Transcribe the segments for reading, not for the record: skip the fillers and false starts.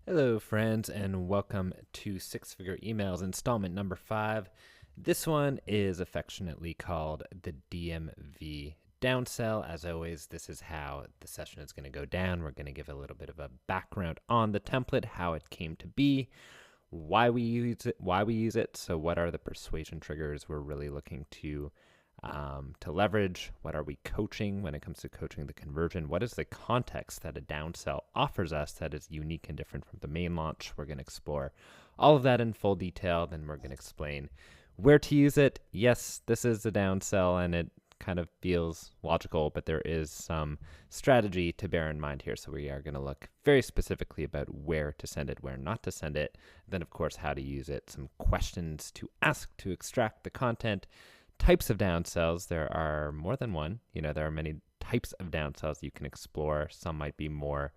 Hello, friends, and welcome to Six Figure Emails installment number 5. This one is affectionately called the DMV Downsell. As always, this is how the session is going to go down. We're going to give a little bit of a background on the template, how it came to be, why we use it. So, what are the persuasion triggers we're really looking to leverage? What are we coaching when it comes to coaching the conversion? What is the context that a downsell offers us that is unique and different from the main launch? We're going to explore all of that in full detail. Then we're going to explain where to use it. Yes, this is a downsell and it kind of feels logical, but there is some strategy to bear in mind here. So we are going to look very specifically about where to send it, where not to send it. Then, of course, how to use it, some questions to ask to extract the content. Types of downsells, there are more than one. There are many types of downsells you can explore. Some might be more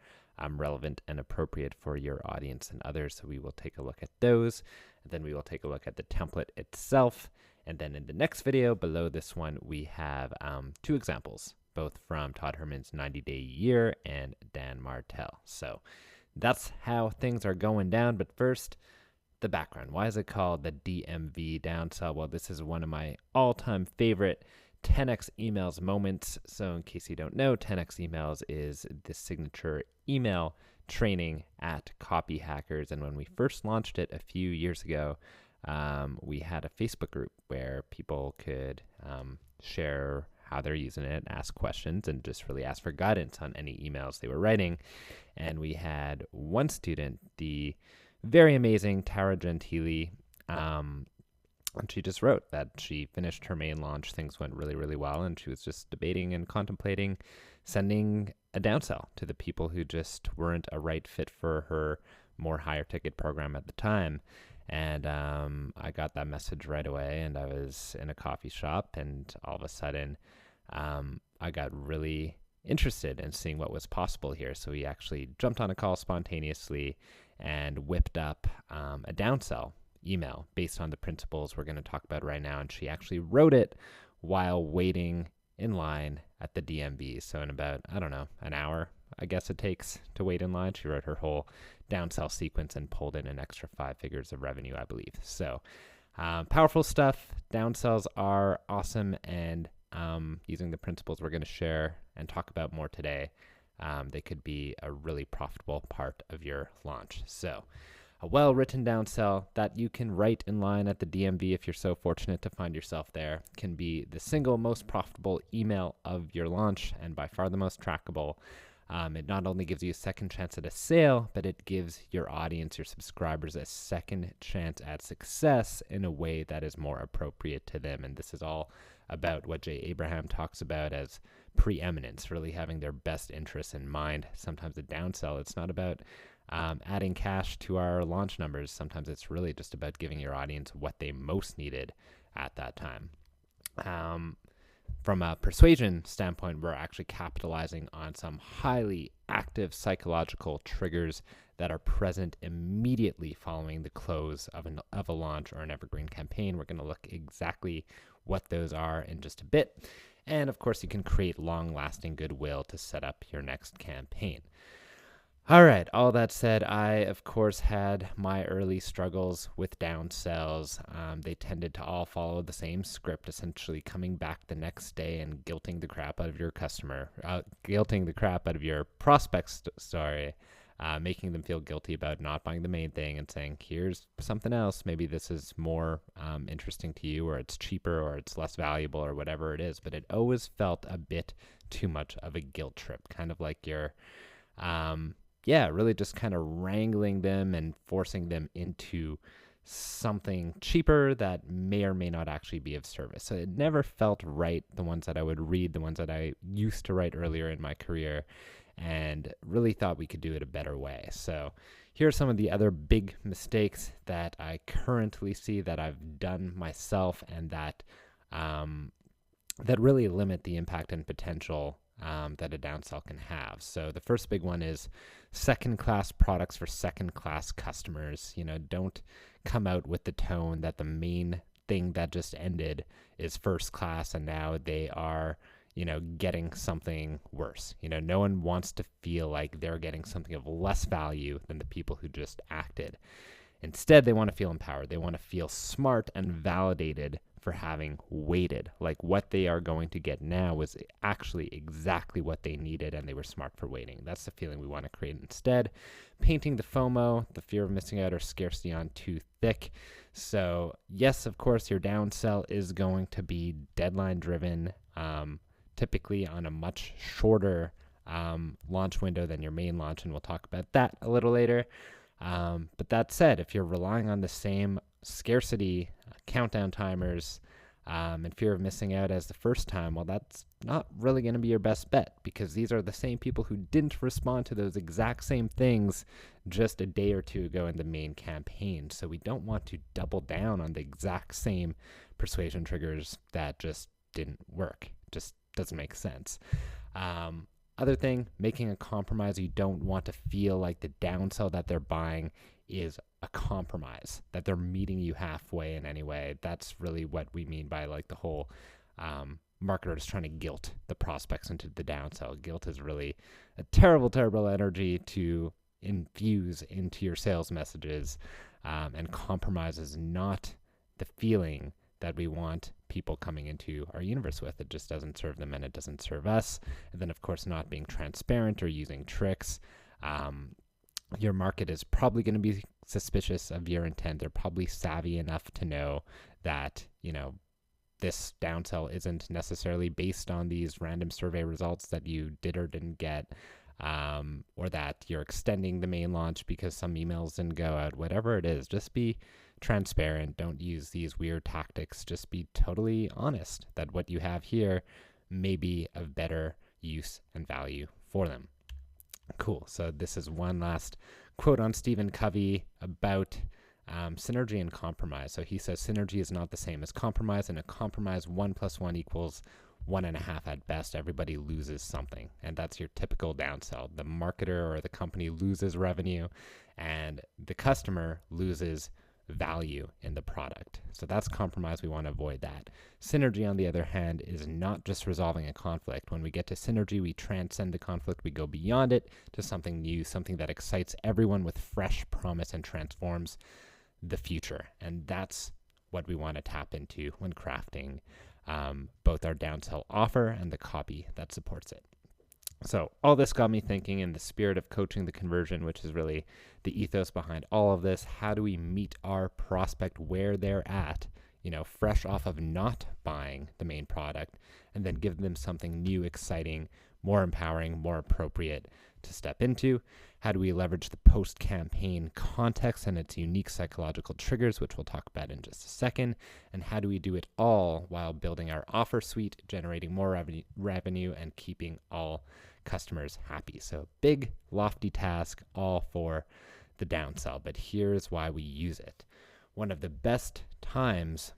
relevant and appropriate for your audience than others. So we will take a look at those. And then we will take a look at the template itself. And then in the next video below this one, we have 2 examples, both from Todd Herman's 90-Day Year and Dan Martell. So that's how things are going down. But first, the background. Why is it called the DMV downsell? Well, this is one of my all-time favorite 10x emails moments. So in case you don't know, 10x emails is the signature email training at Copy Hackers. And when we first launched it a few years ago, we had a Facebook group where people could share how they're using it, ask questions, and just really ask for guidance on any emails they were writing. And we had one student, the very amazing Tara Gentili, and she just wrote that she finished her main launch. Things went really, really well, and she was just debating and contemplating sending a downsell to the people who just weren't a right fit for her more higher ticket program at the time. And I got that message right away, and I was in a coffee shop, and all of a sudden I got really interested in seeing what was possible here. So we actually jumped on a call spontaneously and whipped up a downsell email based on the principles we're going to talk about right now. And she actually wrote it while waiting in line at the DMV. So in about, an hour, I guess it takes to wait in line, she wrote her whole downsell sequence and pulled in an extra 5 figures of revenue, I believe. So powerful stuff. Downsells are awesome, and using the principles we're going to share and talk about more today, they could be a really profitable part of your launch. So a well-written downsell that you can write in line at the DMV, if you're so fortunate to find yourself there, can be the single most profitable email of your launch and by far the most trackable. It not only gives you a second chance at a sale, but it gives your audience, your subscribers, a second chance at success in a way that is more appropriate to them. And this is all about what Jay Abraham talks about as preeminence, really having their best interests in mind. Sometimes a downsell, it's not about adding cash to our launch numbers. Sometimes it's really just about giving your audience what they most needed at that time. From a persuasion standpoint, we're actually capitalizing on some highly active psychological triggers that are present immediately following the close of a launch or an Evergreen campaign. We're going to look exactly what those are in just a bit. And of course, you can create long-lasting goodwill to set up your next campaign. All right, all that said, I, of course, had my early struggles with downsells. They tended to all follow the same script, essentially coming back the next day and guilting the crap out of your customer, guilting the crap out of your prospects, making them feel guilty about not buying the main thing and saying, here's something else. Maybe this is more interesting to you, or it's cheaper, or it's less valuable, or whatever it is. But it always felt a bit too much of a guilt trip, kind of like you're really just kind of wrangling them and forcing them into something cheaper that may or may not actually be of service. So it never felt right, the ones that I would read, the ones that I used to write earlier in my career, and really thought we could do it a better way. So here are some of the other big mistakes that I currently see that I've done myself, and that really limit the impact and potential that a downsell can have. So the first big one is second-class products for second-class customers. Don't come out with the tone that the main thing that just ended is first class, and now they are, getting something worse. No one wants to feel like they're getting something of less value than the people who just acted. Instead, they want to feel empowered. They want to feel smart and validated for having waited. Like what they are going to get now was actually exactly what they needed, and they were smart for waiting. That's the feeling we want to create instead. Painting the FOMO, the fear of missing out or scarcity, on too thick. So yes, of course, your downsell is going to be deadline driven, typically on a much shorter launch window than your main launch, and we'll talk about that a little later. But that said, if you're relying on the same scarcity, countdown timers, and fear of missing out as the first time, well, that's not really going to be your best bet, because these are the same people who didn't respond to those exact same things just a day or two ago in the main campaign. So we don't want to double down on the exact same persuasion triggers that just didn't work. Just doesn't make sense. Other thing, making a compromise. You don't want to feel like the downsell that they're buying is a compromise, that they're meeting you halfway in any way. That's really what we mean by like the whole marketers trying to guilt the prospects into the downsell. Guilt is really a terrible, terrible energy to infuse into your sales messages, and compromise is not the feeling that we want people coming into our universe with. It just doesn't serve them, and it doesn't serve us. And then, of course, not being transparent or using tricks. Your market is probably going to be suspicious of your intent. They're probably savvy enough to know that, this downsell isn't necessarily based on these random survey results that you did or didn't get, or that you're extending the main launch because some emails didn't go out. Whatever it is, just be transparent. Don't use these weird tactics. Just be totally honest that what you have here may be of better use and value for them. Cool. So this is one last quote on Stephen Covey about synergy and compromise. So he says synergy is not the same as compromise. In a compromise, 1 + 1 = 1.5 at best. Everybody loses something, and that's your typical downsell. The marketer or the company loses revenue, and the customer loses value in the product. So that's compromise. We want to avoid that. Synergy, on the other hand, is not just resolving a conflict. When we get to synergy, we transcend the conflict. We go beyond it to something new, something that excites everyone with fresh promise and transforms the future. And that's what we want to tap into when crafting both our downsell offer and the copy that supports it. So all this got me thinking, in the spirit of coaching the conversion, which is really the ethos behind all of this. How do we meet our prospect where they're at, fresh off of not buying the main product, and then give them something new, exciting, more empowering, more appropriate to step into? How do we leverage the post-campaign context and its unique psychological triggers, which we'll talk about in just a second? And how do we do it all while building our offer suite, generating more revenue, and keeping all customers happy? So big, lofty task, all for the downsell. But here's why we use it. One of the best times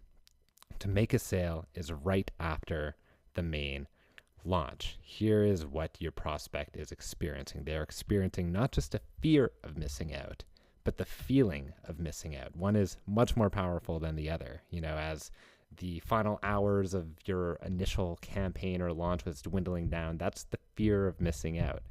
to make a sale is right after the main launch. Here is what your prospect is experiencing. They're experiencing not just a fear of missing out, but the feeling of missing out. One is much more powerful than the other. As the final hours of your initial campaign or launch was dwindling down, that's the fear of missing out.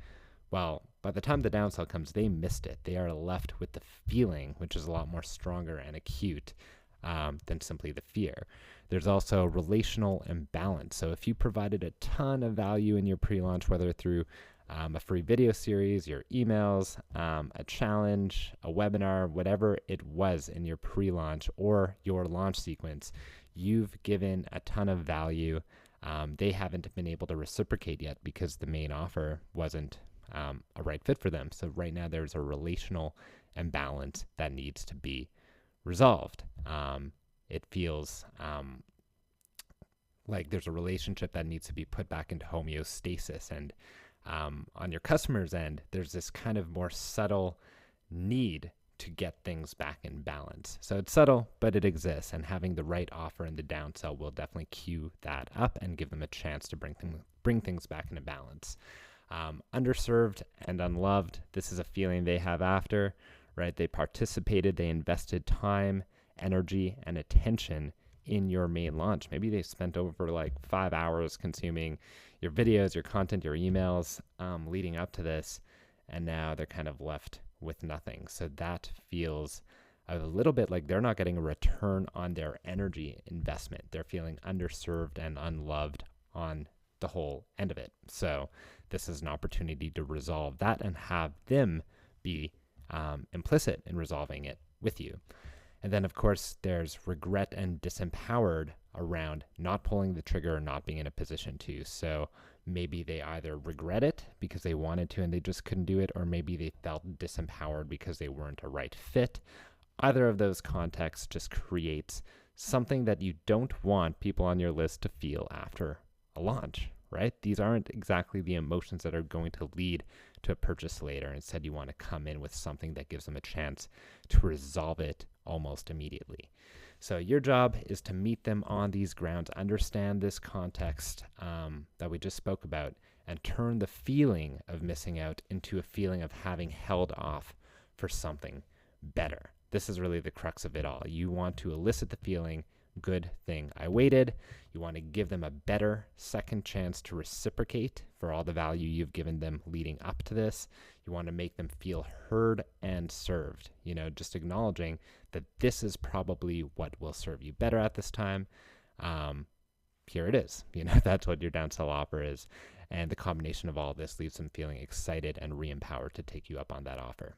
Well, by the time the downsell comes, they missed it. They are left with the feeling, which is a lot more stronger and acute than simply the fear. There's also relational imbalance. So if you provided a ton of value in your pre-launch, whether through a free video series, your emails, a challenge, a webinar, whatever it was in your pre-launch or your launch sequence, you've given a ton of value. They haven't been able to reciprocate yet because the main offer wasn't a right fit for them. So right now there's a relational imbalance that needs to be resolved. It feels like there's a relationship that needs to be put back into homeostasis. And on your customer's end, there's this kind of more subtle need to get things back in balance. So it's subtle, but it exists. And having the right offer in the downsell will definitely cue that up and give them a chance to bring things back into balance. Underserved and unloved, this is a feeling they have after, right? They participated, they invested time, energy, and attention in your main launch. Maybe they spent over like 5 hours consuming your videos, your content, your emails leading up to this, and now they're kind of left with nothing. So that feels a little bit like they're not getting a return on their energy investment. They're feeling underserved and unloved on the whole end of it. So this is an opportunity to resolve that and have them be implicit in resolving it with you. And then, of course, there's regret and disempowered around not pulling the trigger or not being in a position to. So maybe they either regret it because they wanted to and they just couldn't do it, or maybe they felt disempowered because they weren't a right fit. Either of those contexts just creates something that you don't want people on your list to feel after a launch, right? These aren't exactly the emotions that are going to lead to a purchase later. Instead, you want to come in with something that gives them a chance to resolve it almost immediately. So your job is to meet them on these grounds, understand this context that we just spoke about, and turn the feeling of missing out into a feeling of having held off for something better. This is really the crux of it all. You want to elicit the feeling, good thing I waited. You want to give them a better second chance to reciprocate for all the value you've given them leading up to this. You want to make them feel heard and served, just acknowledging that this is probably what will serve you better at this time. Here it is. That's what your downsell offer is. And the combination of all this leaves them feeling excited and re-empowered to take you up on that offer.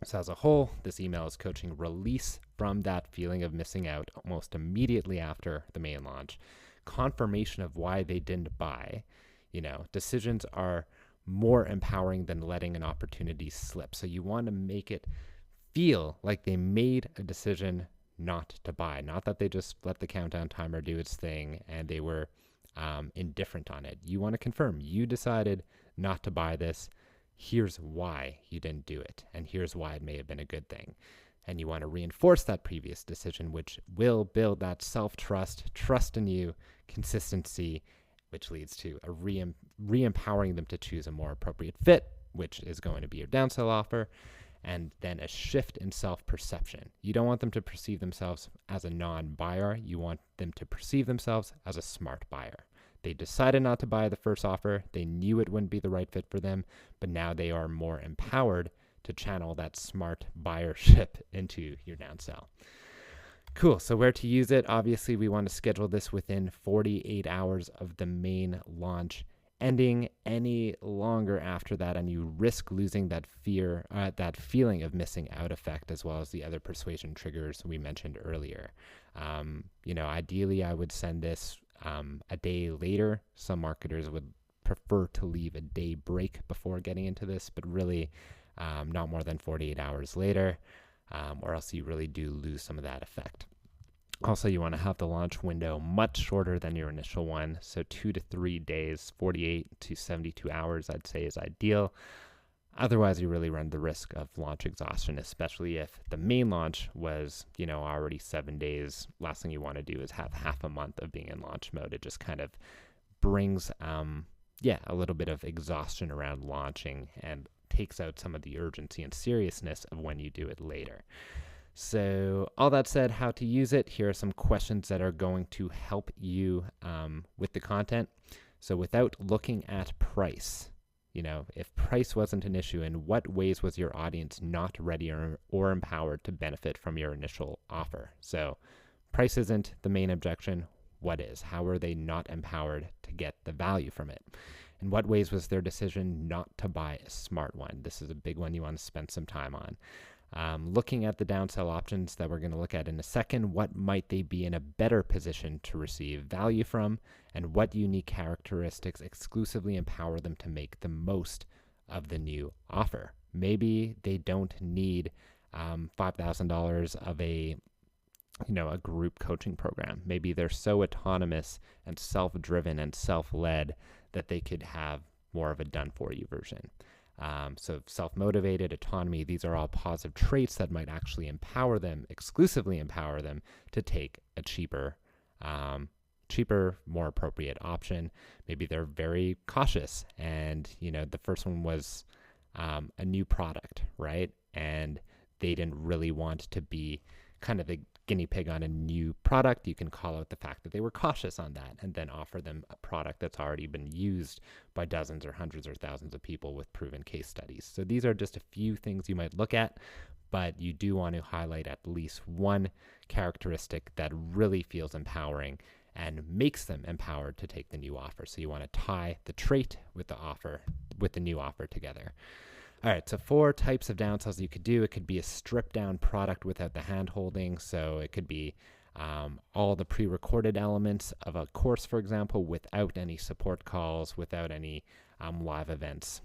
So as a whole, this email is coaching release from that feeling of missing out almost immediately after the main launch, confirmation of why they didn't buy. Decisions are more empowering than letting an opportunity slip. So you want to make it feel like they made a decision not to buy, not that they just let the countdown timer do its thing and they were indifferent on it. You want to confirm you decided not to buy this. Here's why you didn't do it, and here's why it may have been a good thing. And you want to reinforce that previous decision, which will build that self-trust, trust in you, consistency, which leads to a re-empowering them to choose a more appropriate fit, which is going to be your downsell offer, and then a shift in self-perception. You don't want them to perceive themselves as a non-buyer. You want them to perceive themselves as a smart buyer. They decided not to buy the first offer. They knew it wouldn't be the right fit for them, but now they are more empowered to channel that smart buyership into your downsell. Cool. So where to use it? Obviously, we want to schedule this within 48 hours of the main launch ending. Any longer after that, and you risk losing that feeling of missing out effect, as well as the other persuasion triggers we mentioned earlier. Ideally, I would send this a day later. Some marketers would prefer to leave a day break before getting into this, but really not more than 48 hours later, or else you really do lose some of that effect. Also, you want to have the launch window much shorter than your initial one. So 2 to 3 days, 48 to 72 hours, I'd say is ideal. Otherwise, you really run the risk of launch exhaustion, especially if the main launch was, already 7 days. Last thing you want to do is have half a month of being in launch mode. It just kind of brings, a little bit of exhaustion around launching and takes out some of the urgency and seriousness of when you do it later. So all that said, how to use it, here are some questions that are going to help you with the content. So without looking at price, if price wasn't an issue, in what ways was your audience not ready or empowered to benefit from your initial offer? So price isn't the main objection. What is? How are they not empowered to get the value from it? In what ways was their decision not to buy a smart one? This is a big one you want to spend some time on. Looking at the downsell options that we're going to look at in a second, what might they be in a better position to receive value from, and what unique characteristics exclusively empower them to make the most of the new offer? Maybe they don't need $5,000 of a group coaching program. Maybe they're so autonomous and self-driven and self-led that they could have more of a done-for-you version. So self-motivated, autonomy, these are all positive traits that might actually exclusively empower them to take a cheaper, more appropriate option. Maybe they're very cautious and, the first one was a new product, right? And they didn't really want to be kind of guinea pig on a new product, you can call out the fact that they were cautious on that and then offer them a product that's already been used by dozens or hundreds or thousands of people with proven case studies. So these are just a few things you might look at, but you do want to highlight at least one characteristic that really feels empowering and makes them empowered to take the new offer. So you want to tie the trait with the offer, with the new offer together. All right, so 4 types of downsells you could do. It could be a stripped down product without the hand holding. So it could be all the pre-recorded elements of a course, for example, without any support calls, without any live events,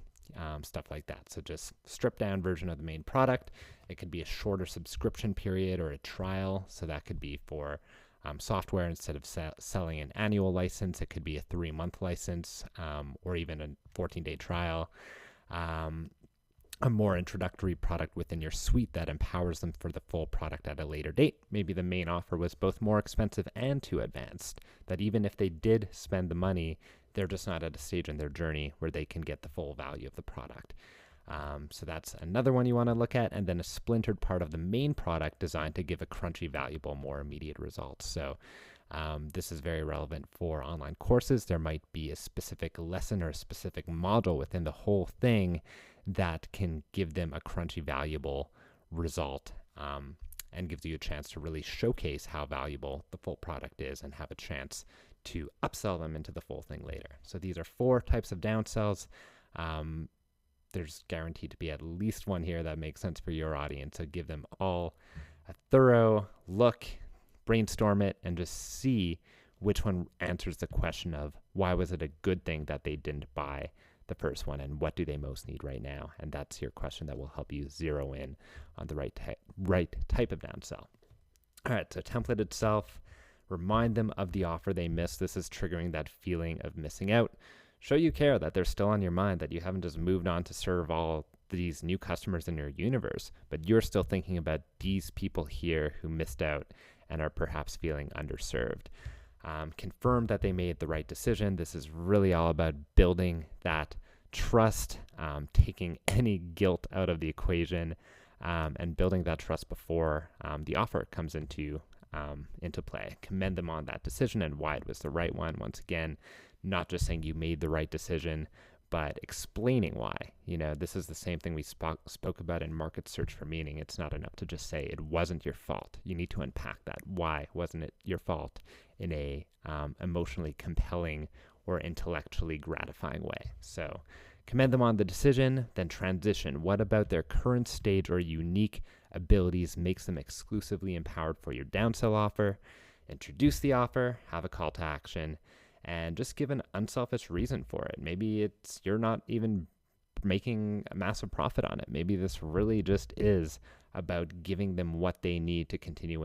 stuff like that. So just stripped down version of the main product. It could be a shorter subscription period or a trial. So that could be for software. Instead of selling an annual license, it could be a 3-month license or even a 14-day trial. A more introductory product within your suite that empowers them for the full product at a later date. Maybe the main offer was both more expensive and too advanced, that even if they did spend the money, they're just not at a stage in their journey where they can get the full value of the product. So that's another one you want to look at. And then a splintered part of the main product designed to give a crunchy, valuable, more immediate results. So this is very relevant for online courses. There might be a specific lesson or a specific module within the whole thing that can give them a crunchy, valuable result and gives you a chance to really showcase how valuable the full product is and have a chance to upsell them into the full thing later. So these are 4 types of downsells. There's guaranteed to be at least one here that makes sense for your audience. So give them all a thorough look, brainstorm it, and just see which one answers the question of why was it a good thing that they didn't buy the first one, and what do they most need right now? And that's your question that will help you zero in on the right type of downsell. All right, so template itself, remind them of the offer they missed. This is triggering that feeling of missing out. Show you care, that they're still on your mind, that you haven't just moved on to serve all these new customers in your universe, but you're still thinking about these people here who missed out and are perhaps feeling underserved. Confirm that they made the right decision. This is really all about building that trust, taking any guilt out of the equation, and building that trust before the offer comes into play. Commend them on that decision and why it was the right one. Once again, not just saying you made the right decision, but explaining why. This is the same thing we spoke about in market search for meaning. It's not enough to just say it wasn't your fault. You need to unpack that. Why wasn't it your fault in a emotionally compelling or intellectually gratifying way? So commend them on the decision, then transition. What about their current stage or unique abilities makes them exclusively empowered for your downsell offer? Introduce the offer, have a call to action, and just give an unselfish reason for it. Maybe it's you're not even making a massive profit on it. Maybe this really just is about giving them what they need to continue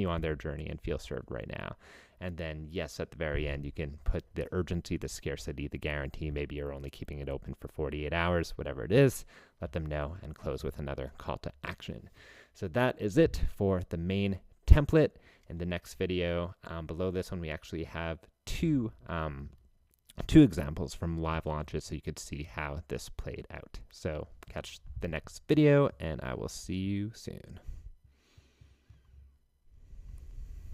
on their journey and feel served right now. And then, yes, at the very end, you can put the urgency, the scarcity, the guarantee. Maybe you're only keeping it open for 48 hours, whatever it is. Let them know and close with another call to action. So that is it for the main template. In the next video, below this one, we actually have two examples from live launches so you could see how this played out. So catch the next video, and I will see you soon.